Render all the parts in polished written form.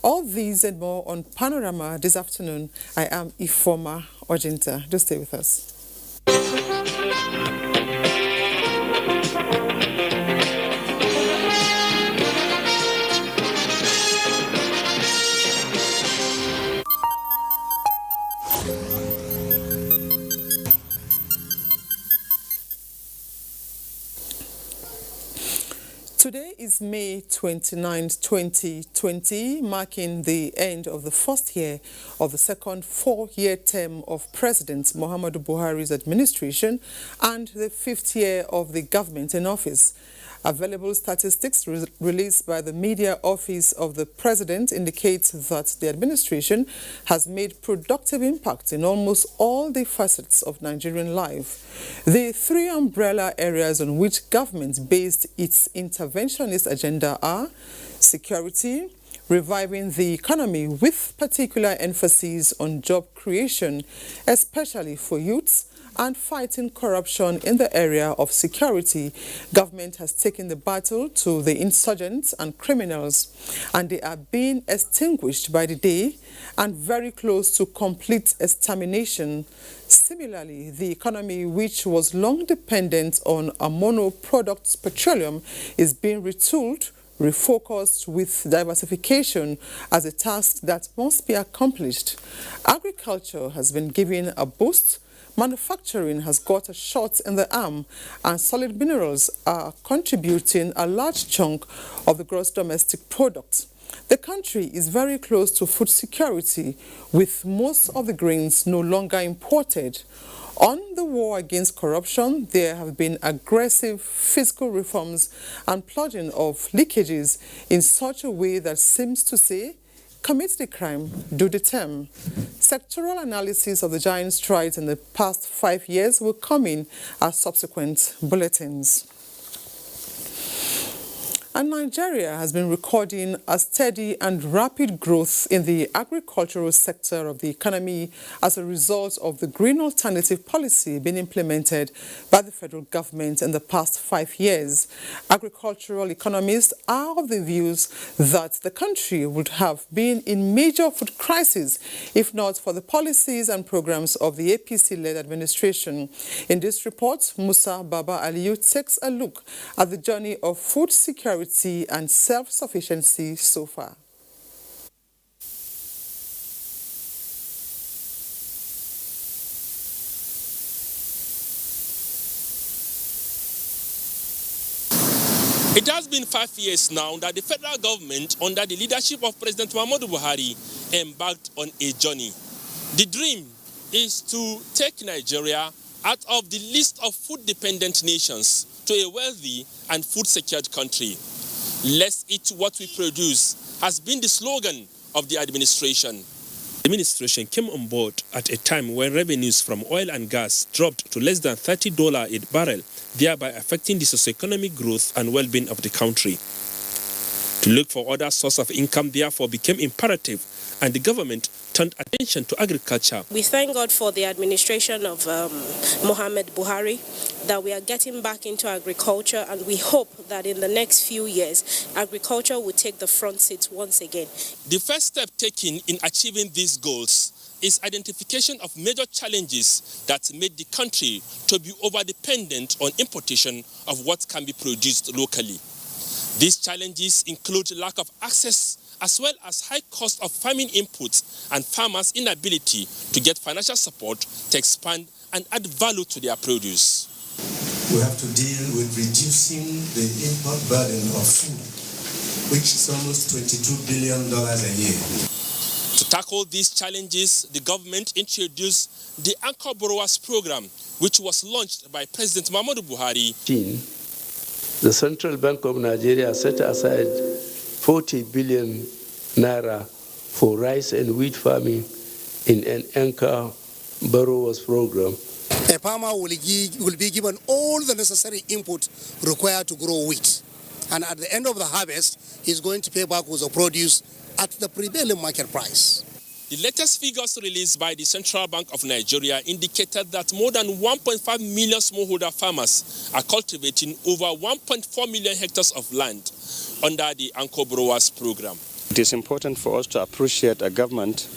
All these and more on Panorama this afternoon. I am Ifoma Ojinta. Do stay with us. Today is May 29, 2020, marking the end of the first year of the second four-year term of President Muhammadu Buhari's administration and the fifth year of the government in office. Available statistics released by the Media Office of the President indicate that the administration has made productive impact in almost all the facets of Nigerian life. The three umbrella areas on which government based its interventionist agenda are security, reviving the economy with particular emphasis on job creation, especially for youths, and fighting corruption in the area of security. Government has taken the battle to the insurgents and criminals, and they are being extinguished by the day and very close to complete extermination. Similarly, the economy, which was long dependent on a monoproduct petroleum, is being retooled, refocused with diversification as a task that must be accomplished. Agriculture has been given a boost. Manufacturing has got a shot in the arm, and solid minerals are contributing a large chunk of the gross domestic product. The country is very close to food security, with most of the grains no longer imported. On the war against corruption, there have been aggressive fiscal reforms and purging of leakages in such a way that seems to say, commit the crime, do the term. Sectoral analysis of the giant strides in the past 5 years will come in as subsequent bulletins. And Nigeria has been recording a steady and rapid growth in the agricultural sector of the economy as a result of the green alternative policy being implemented by the federal government in the past 5 years. Agricultural economists are of the views that the country would have been in major food crisis if not for the policies and programs of the APC-led administration. In this report, Musa Baba Aliyu takes a look at the journey of food security and self-sufficiency so far. It has been 5 years now that the federal government, under the leadership of President Muhammadu Buhari, embarked on a journey. The dream is to take Nigeria out of the list of food-dependent nations to a wealthy and food-secured country. Let's eat what we produce has been the slogan of the administration. The administration came on board at a time when revenues from oil and gas dropped to less than $30 a barrel, thereby affecting the socioeconomic growth and well-being of the country. To look for other sources of income therefore became imperative, and the government turned attention to agriculture. We thank God for the administration of Muhammad Buhari, that we are getting back into agriculture, and we hope that in the next few years, agriculture will take the front seat once again. The first step taken in achieving these goals is identification of major challenges that made the country to be over-dependent on importation of what can be produced locally. These challenges include lack of access as well as high cost of farming inputs and farmers' inability to get financial support to expand and add value to their produce. We have to deal with reducing the import burden of food, which is almost $22 billion a year. To tackle these challenges, the government introduced the Anchor Borrowers Program, which was launched by President Muhammadu Buhari. The Central Bank of Nigeria set aside 40 billion naira for rice and wheat farming in an Anchor Borrowers Program. A farmer will be given all the necessary input required to grow wheat. And at the end of the harvest, he's going to pay back with the produce at the prevailing market price. The latest figures released by the Central Bank of Nigeria indicated that more than 1.5 million smallholder farmers are cultivating over 1.4 million hectares of land under the Anchor Borrowers Program. It is important for us to appreciate a government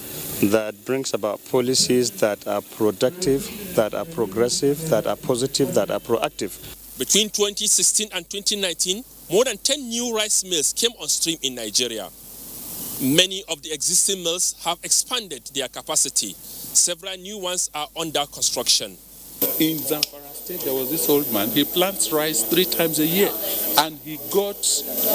that brings about policies that are productive, that are progressive, that are positive, that are proactive. Between 2016 and 2019, more than 10 new rice mills came on stream in Nigeria. Many of the existing mills have expanded their capacity. Several new ones are under construction. In Zamfara State, there was this old man. He plants rice 3 times a year, and he got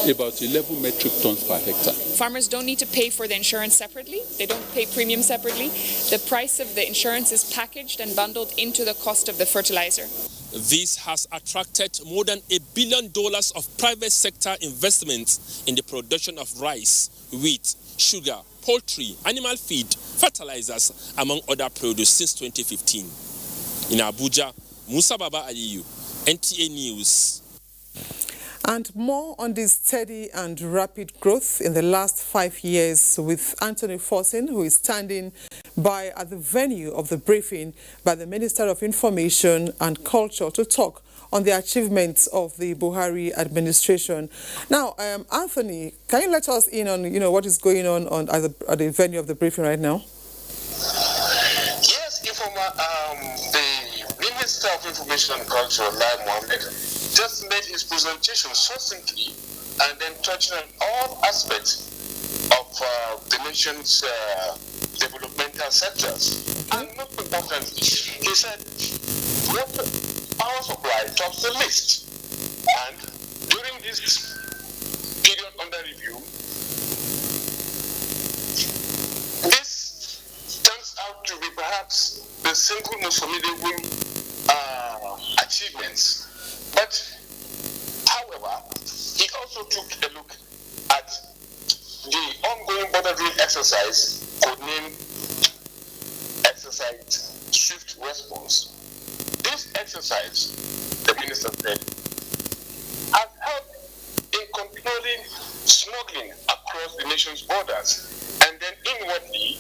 about 11 metric tons per hectare. Farmers don't need to pay for the insurance separately. They don't pay premium separately. The price of the insurance is packaged and bundled into the cost of the fertilizer. This has attracted more than $1 billion of private sector investments in the production of rice, wheat, sugar, poultry, animal feed, fertilizers, among other produce since 2015. In Abuja, Musa Baba Aliyu, NTA News. And more on this steady and rapid growth in the last 5 years with Anthony Forson, who is standing by at the venue of the briefing by the Minister of Information and Culture to talk on the achievements of the Buhari administration. Now, Anthony, can you let us in on what is going on at the venue of the briefing right now? Yes, Informa, the Minister of Information and Culture, Lai Mohammed, just made his presentation succinctly and then touching on all aspects of the nation's developmental sectors. And most importantly, he said, water power supply tops the list. And during this period under review, this turns out to be perhaps the single most formidable achievements. But, however, he also took a look at the ongoing border drill exercise, codenamed Exercise Swift Response. This exercise, the minister said, has helped in controlling smuggling across the nation's borders and then inwardly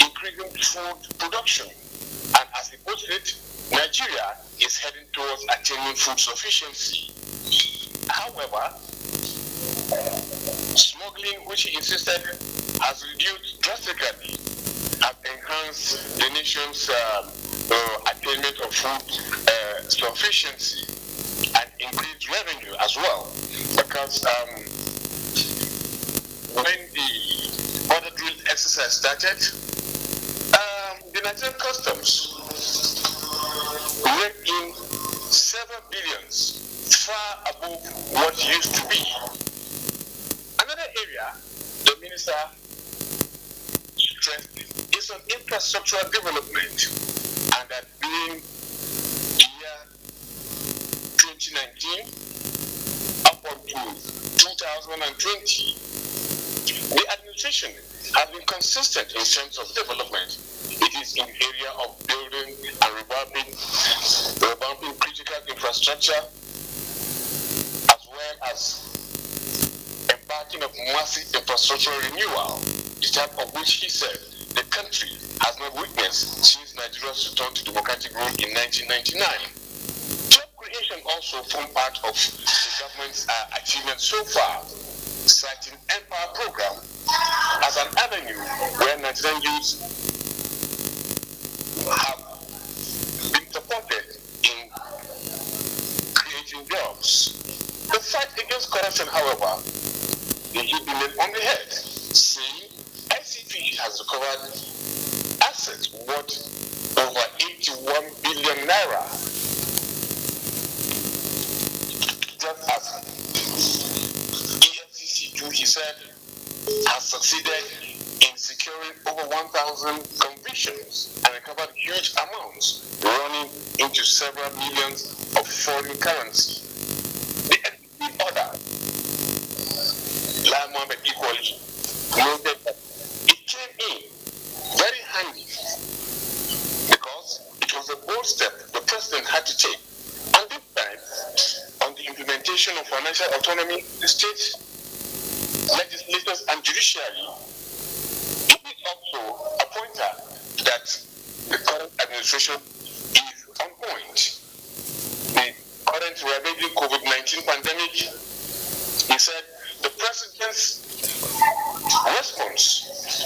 increasing food production. And as he puts it, Nigeria is heading towards attaining food sufficiency. However, smuggling, which he insisted has reduced drastically, has enhanced the nation's attainment of food sufficiency and increased revenue as well. Because when the border drill exercise started, the Nigerian Customs raked in several billions, far above what used to be. Another area the minister stressed is on infrastructural development, and that during the year 2019 up until 2020, the administration has been consistent in terms of development. It is in the area of building and revamping critical infrastructure, as well as embarking of massive infrastructural renewal, the type of which he said the country has not witnessed since Nigeria's return to democratic rule in 1999. Job creation also formed part of the government's achievements so far, citing Empower program as an avenue where Nigerian youths have been supported in creating jobs. The fight against corruption, however, they hit the nail on the head, saying ICP has recovered assets worth over 81 billion naira. Just as EFCC too, he said, has succeeded in securing over 1,000 convictions and recovered huge amounts, running into several millions of foreign currency. The NPP order, Lai Mohammed equally noted that it came in very handy because it was a bold step the president had to take. And this time, on the implementation of financial autonomy, the state legislators and judiciary, it is also a pointer that the current administration is on point. The current ravaging COVID-19 pandemic, he said, the president's response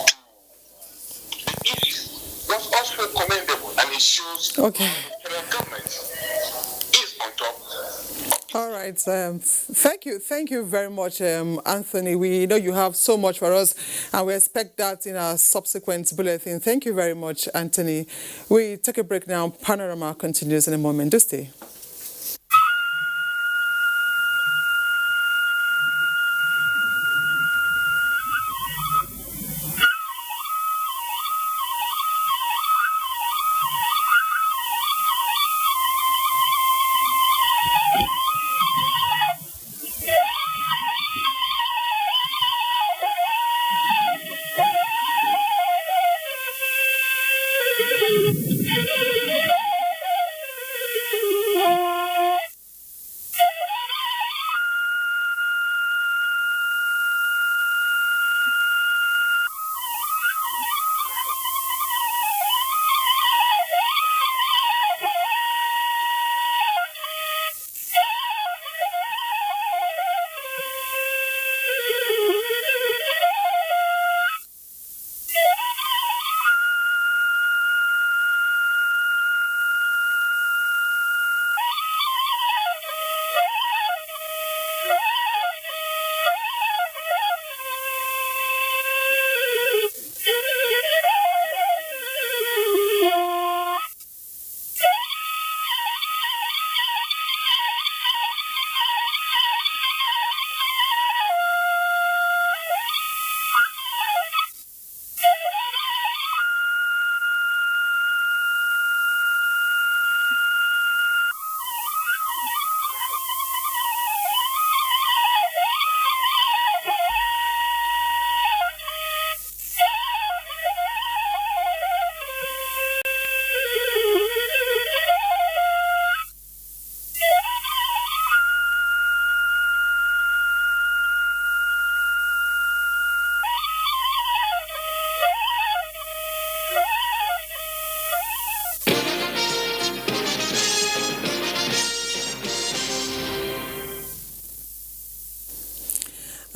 to the issue was also commendable, and it shows Okay. the federal government is on top. All right. Thank you very much, Anthony. We know you have so much for us, and we expect that in our subsequent bulletin. Thank you very much, Anthony. We take a break now. Panorama continues in a moment. Do stay.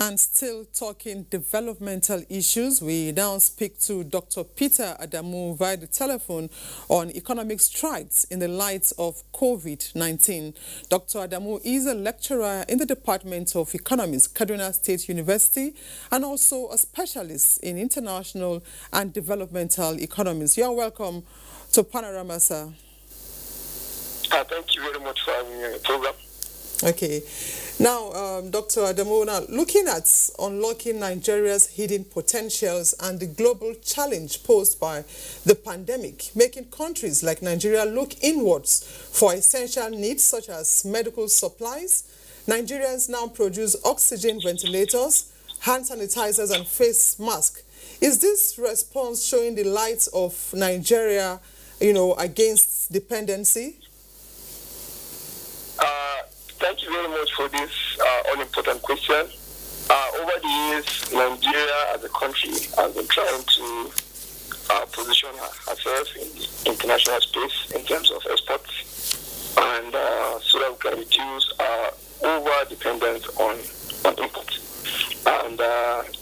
And still talking developmental issues, we now speak to Dr. Peter Adamu via the telephone on economic strides in the light of COVID-19. Dr. Adamu is a lecturer in the Department of Economics, Kaduna State University, and also a specialist in international and developmental economies. You're welcome to Panorama, sir. Thank you very much for having me on the program. Okay. Now, Dr. Adamu, now looking at unlocking Nigeria's hidden potentials and the global challenge posed by the pandemic, making countries like Nigeria look inwards for essential needs such as medical supplies, Nigerians now produce oxygen ventilators, hand sanitizers and face masks. Is this response showing the light of Nigeria, against dependency? Thank you very much for this all-important question. Over the years, Nigeria as a country has been trying to position herself in the international space in terms of exports, and so that we can reduce our over-dependence on imports. And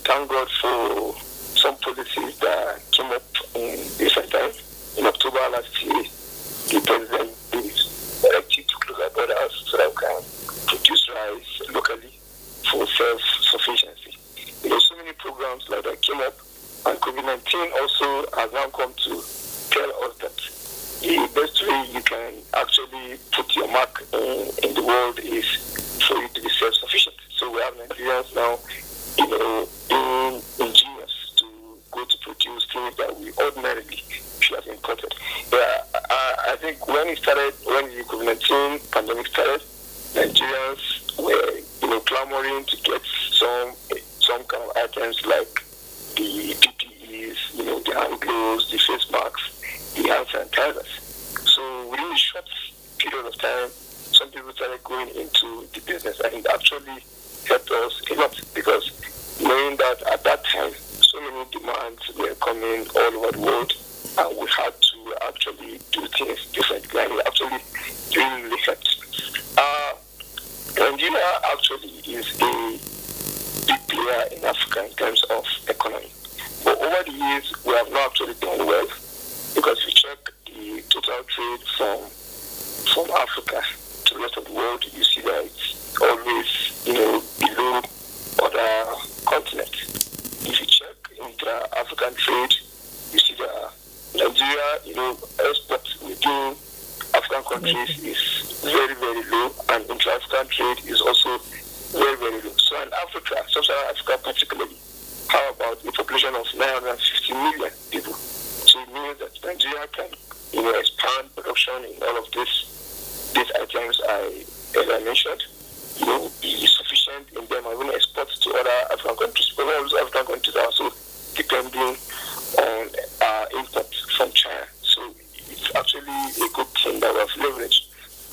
thank God for some policies that came up in recent time. In October last year, the president directed to close our borders so that we can produce rice locally for self-sufficiency. There are so many programs like that came up, and COVID-19 also has now come to tell us that the best way you can actually put your mark in the world is for you to be self-sufficient. So we have Nigerians now, being ingenious to go to produce things that we ordinarily should have imported. I think when the COVID-19 pandemic started, Nigerians were, clamoring to get some kind of items like the PPEs, the hand gloves, the face masks, the hand sanitizers. So within a short period of time, some people started going into the business, and it actually helped us a lot, because knowing that at that time, so many demands were coming all over the world, and we had to actually do things differently, and it actually really helped. Nigeria actually is a big player area in Africa in terms of economy. But over the years, we have not actually done well, because if you check the total trade from Africa to the rest of the world, you see that it's always, below other continents. If you check intra-African trade, you see that Nigeria, exports within African countries is very, very low, and intra-African trade is also very, very low. So in Africa, Sub-Saharan Africa particularly, how about a population of 950 million people? So it means that Nigeria can, expand production in all of these items I mentioned, be sufficient in them, and even export to other African countries. But all those African countries are also depending on import from China. So it's actually a good thing that we have leveraged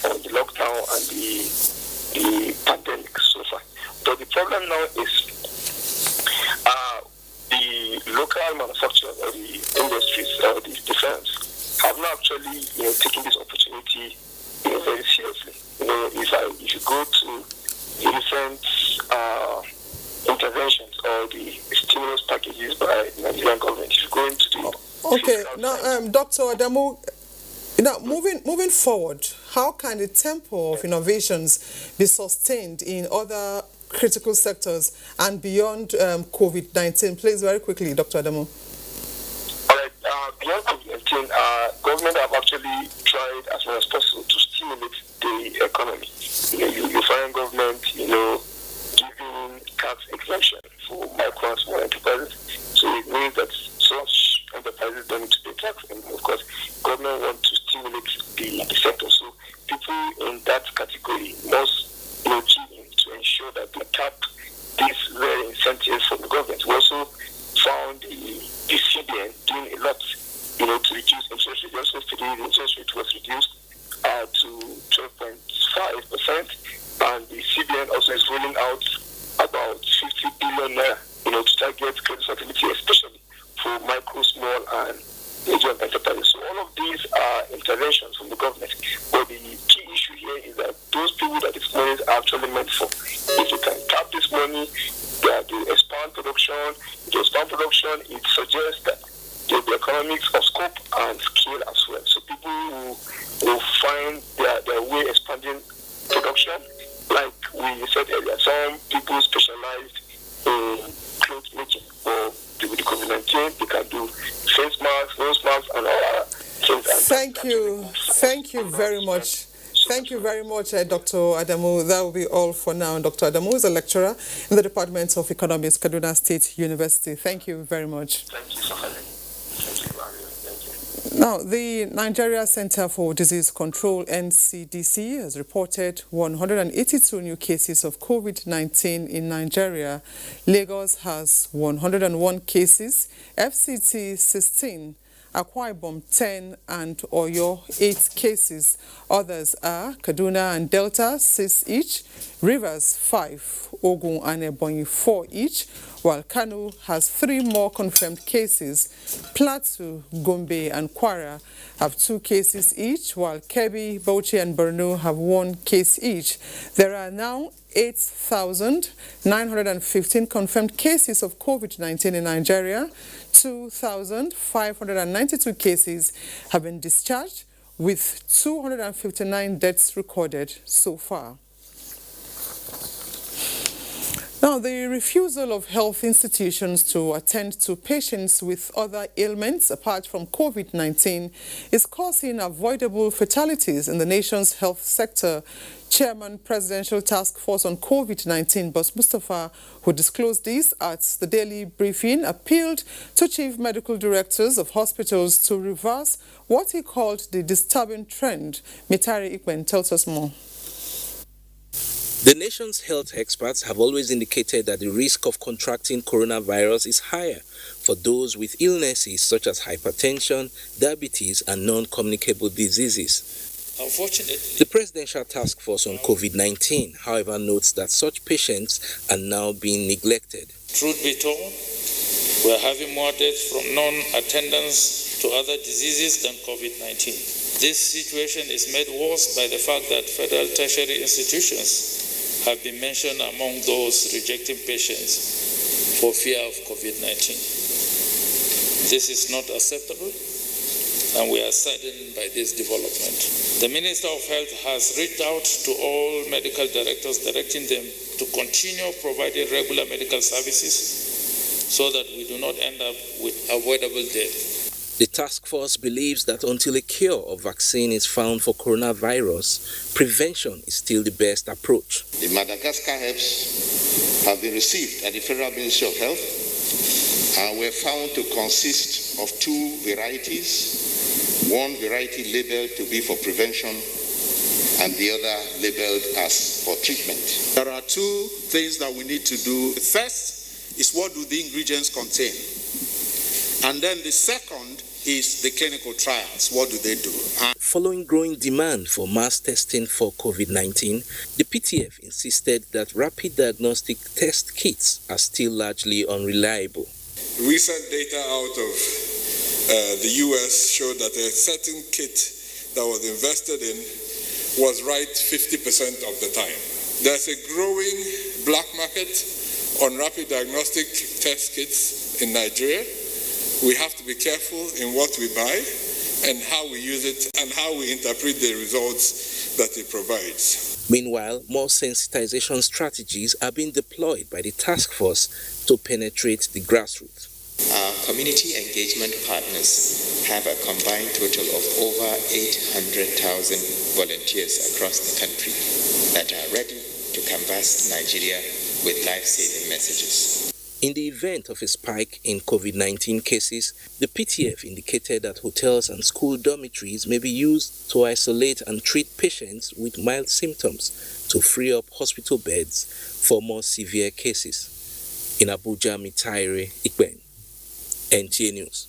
on the lockdown and the pandemic so far. But the problem now is the local manufacturers or the industries or the defense have not actually taken this opportunity very seriously. If you go to the recent interventions or the stimulus packages by the Nigerian government, if you go into the Dr. Adamu, moving forward, how can the tempo of innovations be sustained in other critical sectors and beyond COVID-19? Please, very quickly, Dr. Adamu. All right. Beyond COVID-19, government have actually tried as much as possible to stimulate the economy. You find government, giving tax exemption for micro and small enterprises. So it means that such enterprises don't need to pay tax. And of course, government wants to stimulate the sector. So people in that category must to ensure that they tap these very incentives from the government. We also found the CBN doing a lot, to reduce interest rate. Also, today the interest rate was reduced to 12.5%, and the CBN also is rolling out about 50 billion naira, to target credit facility, especially for micro, small, and medium enterprises. So all of these are interventions from the government. But the key issue here is that those people that this money is actually meant for, if you can tap this money, they expand production. If they expand production, it suggests that there will be economics of scope and scale as well. So people will find their way expanding production. Like we said earlier, some people specialized in clothes making, or with the COVID-19, they can do face masks, nose masks, and all other things. Thank you very much. Thank you very much, Dr. Adamu. That will be all for now. Dr. Adamu is a lecturer in the Department of Economics, Kaduna State University. Thank you very much. Thank you for having me. Thank you. Now, the Nigeria Center for Disease Control, NCDC, has reported 182 new cases of COVID-19 in Nigeria. Lagos has 101 cases, FCT 16, Akwa Ibom 10, and Oyo 8 cases. Others are Kaduna and Delta 6 each, Rivers 5, Ogun and Ebonyi 4 each, while Kano has 3 more confirmed cases. Plateau, Gombe and Kwara have 2 cases each, while Kebbi, Bauchi and Borno have 1 case each. There are now 8,915 confirmed cases of COVID-19 in Nigeria. 2,592 cases have been discharged, with 259 deaths recorded so far. Now, the refusal of health institutions to attend to patients with other ailments apart from COVID-19 is causing avoidable fatalities in the nation's health sector. Chairman, Presidential Task Force on COVID-19, Boss Mustafa, who disclosed this at the daily briefing, appealed to chief medical directors of hospitals to reverse what he called the disturbing trend. Mitari Ikwen tells us more. The nation's health experts have always indicated that the risk of contracting coronavirus is higher for those with illnesses such as hypertension, diabetes, and non-communicable diseases. Unfortunately, the Presidential Task Force on COVID-19, however, notes that such patients are now being neglected. Truth be told, we are having more deaths from non-attendance to other diseases than COVID-19. This situation is made worse by the fact that federal tertiary institutions have been mentioned among those rejecting patients for fear of COVID-19. This is not acceptable, and we are saddened by this development. The Minister of Health has reached out to all medical directors, directing them to continue providing regular medical services so that we do not end up with avoidable death. The task force believes that until a cure or vaccine is found for coronavirus, prevention is still the best approach. The Madagascar herbs have been received at the Federal Ministry of Health and were found to consist of two varieties, one variety labeled to be for prevention and the other labeled as for treatment. There are two things that we need to do. The first is what do the ingredients contain? And then the second is the clinical trials. What do they do? Following growing demand for mass testing for COVID-19, the PTF insisted that rapid diagnostic test kits are still largely unreliable. Recent data out of the US showed that a certain kit that was invested in was right 50% of the time. There's a growing black market on rapid diagnostic test kits in Nigeria. We have to be careful in what we buy and how we use it and how we interpret the results that it provides. Meanwhile, more sensitization strategies are being deployed by the task force to penetrate the grassroots. Our community engagement partners have a combined total of over 800,000 volunteers across the country that are ready to canvass Nigeria with life-saving messages. In the event of a spike in COVID-19 cases, the PTF indicated that hotels and school dormitories may be used to isolate and treat patients with mild symptoms to free up hospital beds for more severe cases. In Abuja, Mitaire Ikben, NTA News.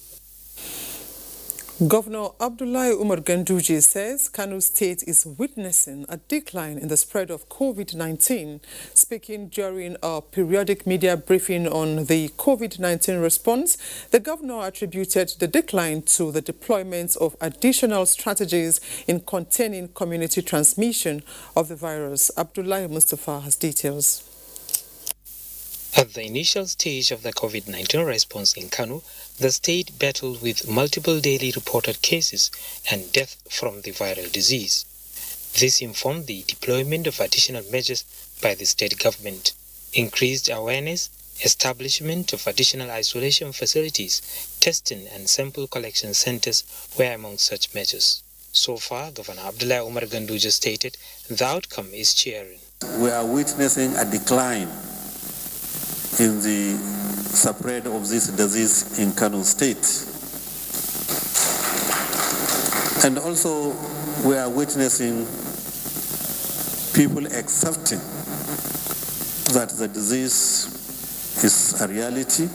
Governor Abdullahi Umar Ganduje says Kano State is witnessing a decline in the spread of COVID-19. Speaking during a periodic media briefing on the COVID-19 response, the governor attributed the decline to the deployment of additional strategies in containing community transmission of the virus. Abdullahi Mustafa has details. At the initial stage of the COVID-19 response in Kano, the state battled with multiple daily reported cases and death from the viral disease. This informed the deployment of additional measures by the state government. Increased awareness, establishment of additional isolation facilities, testing and sample collection centers were among such measures. So far, Governor Abdullahi Umar Ganduje stated the outcome is cheering. We are witnessing a decline in the spread of this disease in Kano State. And also we are witnessing people accepting that the disease is a reality.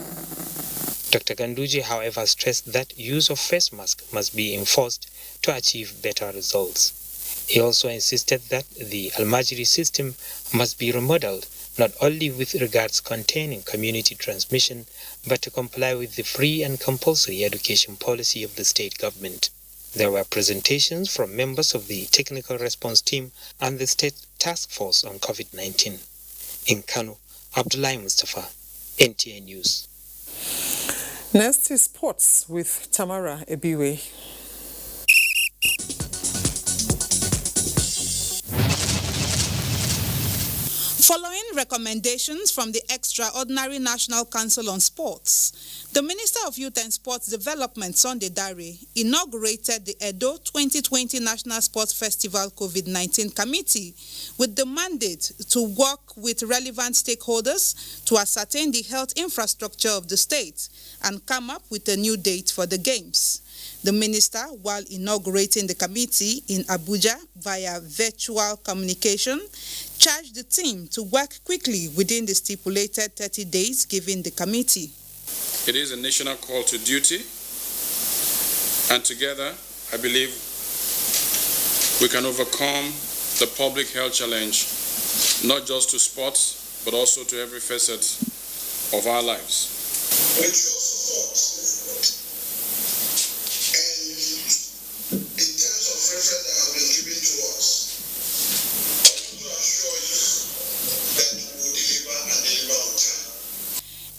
Dr. Ganduje, however, stressed that use of face mask must be enforced to achieve better results. He also insisted that the Almajiri system must be remodeled, not only with regards containing community transmission, but to comply with the free and compulsory education policy of the state government. There were presentations from members of the technical response team and the state task force on COVID-19. In Kano, Abdullahi Mustafa, NTA News. Next is sports with Tamara Ebiwe. Following recommendations from the Extraordinary National Council on Sports, the Minister of Youth and Sports Development, Sunday Dare, inaugurated the Edo 2020 National Sports Festival COVID-19 Committee with the mandate to work with relevant stakeholders to ascertain the health infrastructure of the state and come up with a new date for the Games. The minister, while inaugurating the committee in Abuja via virtual communication, charged the team to work quickly within the stipulated 30 days given the committee. It is a national call to duty, and together, I believe, we can overcome the public health challenge, not just to sports, but also to every facet of our lives.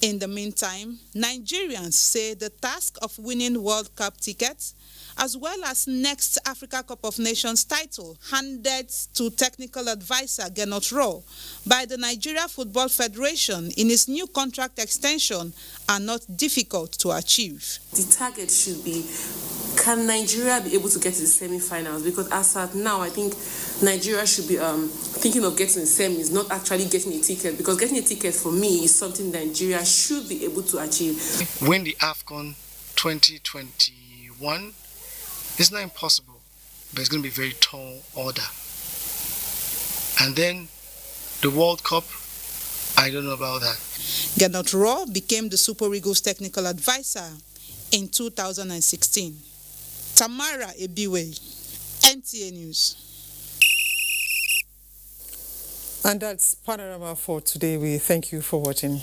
In the meantime, Nigerians say the task of winning World Cup tickets, as well as next Africa Cup of Nations title, handed to technical advisor Gernot Rohr by the Nigeria Football Federation in its new contract extension, are not difficult to achieve. The target should be, can Nigeria be able to get to the semi-finals? Because as at now, I think Nigeria should be thinking of getting the semis, not actually getting a ticket. Because getting a ticket for me is something Nigeria should be able to achieve. Win the AFCON 2021. It's not impossible, but it's going to be a very tall order. And then the World Cup, I don't know about that. Gernot Rohr became the Super Eagles technical advisor in 2016. Tamara Ebiwe, NTA News. And that's Panorama for today. We thank you for watching.